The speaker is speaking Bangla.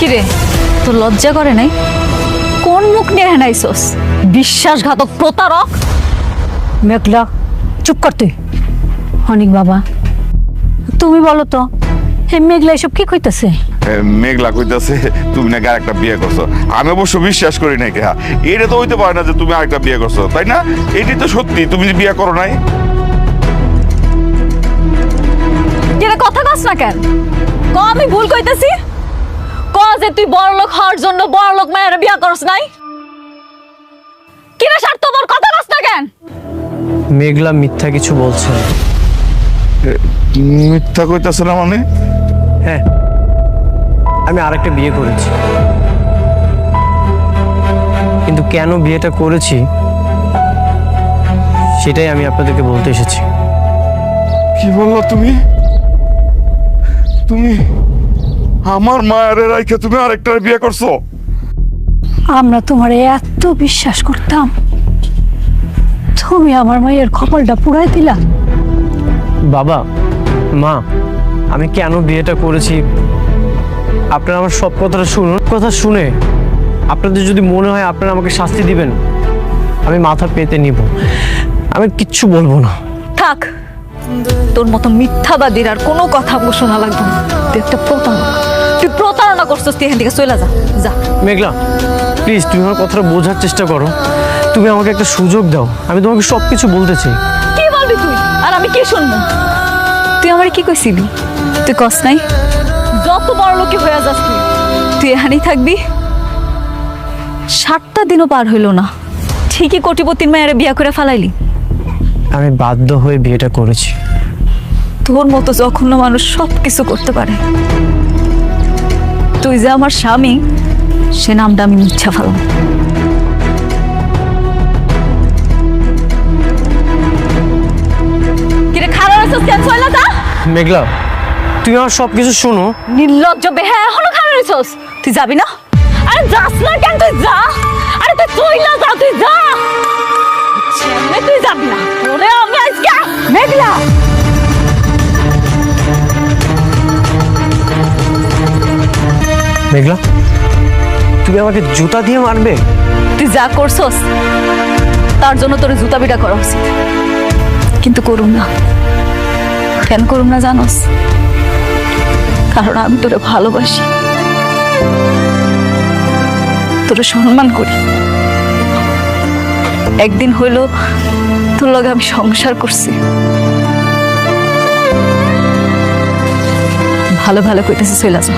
কিরে তোর লজ্জা করে নাই? কোন মুখ নিয়ে হেনাইছস? বিশ্বাসঘাতক প্রতারক। মেঘলা চুপ কর তুই। অনেক বাবা তুমি বলো তো হে মেঘলা এসব কি কইতাছে? মেঘলা কইতাছে তুমি নাকি আরেকটা বিয়ে করছো। আমি অবশ্য বিশ্বাস করি না কেহা, এটা তো হইতে পারে না যে তুমি আরেকটা বিয়ে করছো, তাই না? এটি তো সত্যি, তুমি যে বিয়ে করো নাই। কিরে কথা কস না কেন? ক আমি ভুল কইতাছি? ক যে তুই বড়লোক হওয়ার জন্য বড়লোক মায়ের বিয়া করস নাই? কিরে স্বার্থপর কথা কস না কেন? মেঘলা মিথ্যা কিছু বলছে না। মিথ্যা কইতাছে না মানে? হ্যাঁ, আমি আরেকটা বিয়ে করেছি, কিন্তু কেন বিয়েটা করেছি সেটাই আমি আপনাদেরকে বলতে এসেছি। কি বললো তুমি? তুমি আমার মায়ের রাইখে তুমি আরেকটা বিয়ে করছো? আমরা তোমার এত বিশ্বাস করতাম, তুমি আমার মায়ের কপালটা পুড়াই দিলা। বাবা মা, আমি কেন বিয়েটা করেছি আপনারা আমার সব কথাটা শুনুন। কথা শুনে আপনাদের যদি মনে হয় আপনারা আমাকে শাস্তি দিবেন, আমি মাথা পেতে নিব, আমি কিচ্ছু বলবো না। থাক, তোর মতো মিথ্যাবাদীর আর কোনো কথা শোনা লাগবে না। তুই একটা প্রতারক, তুই প্রতারণা করছিস, তুই এখান থেকে চলে যা যা। মেঘলা প্লিজ, তুমি আমার কথাটা বোঝার চেষ্টা করো। তুমি আমাকে একটা সুযোগ দাও, আমি তোমাকে সব কিছু বলতে চাই। কি বলবি তুই আর আমি কি শুনবো? তুই আমার কি কইছিলি? তুই কস নাই যত বড় লোকে হয়ে যাস তুই এখানেই থাকবি? 7টা দিনও পার হইল না, ঠিকই কোটিপতির মায়ের বিয়া করে ফালাইলি। আমি বাধ্য হয়ে বিয়েটা করেছি। তোর মতো জঘন্য মানুষ সব কিছু করতে পারে। তুই যে আমার স্বামী সে নামটা আমি মুছা ফেলাম। কিরে খারাপ আছিস কেন? চলে যা। মেঘলা তুমি আমার সব কিছু শোনো। নির্লজ্জ বেহা, এখনো খারাপ আছিস? তুই যাবি না? আরে যাস না কেন? তুই যা। আরে তুই চইলা যা, তুই যা। তুই যাবি না? ওরে আমি আজকে মেঘলা। মেঘলা তুমি আমাকে জুতা দিয়ে মারবে? তুই যা করছস তার জন্য তোর জুতা বিটা করা উচিত, কিন্তু করুম না। কেন করুম না জানোস? কারণ আমি তোরে ভালোবাসি, তোরে সম্মান করি। একদিন হইল তোর লগে আমি সংসার করছি। ভালো ভালো কইতেছি চলে যা।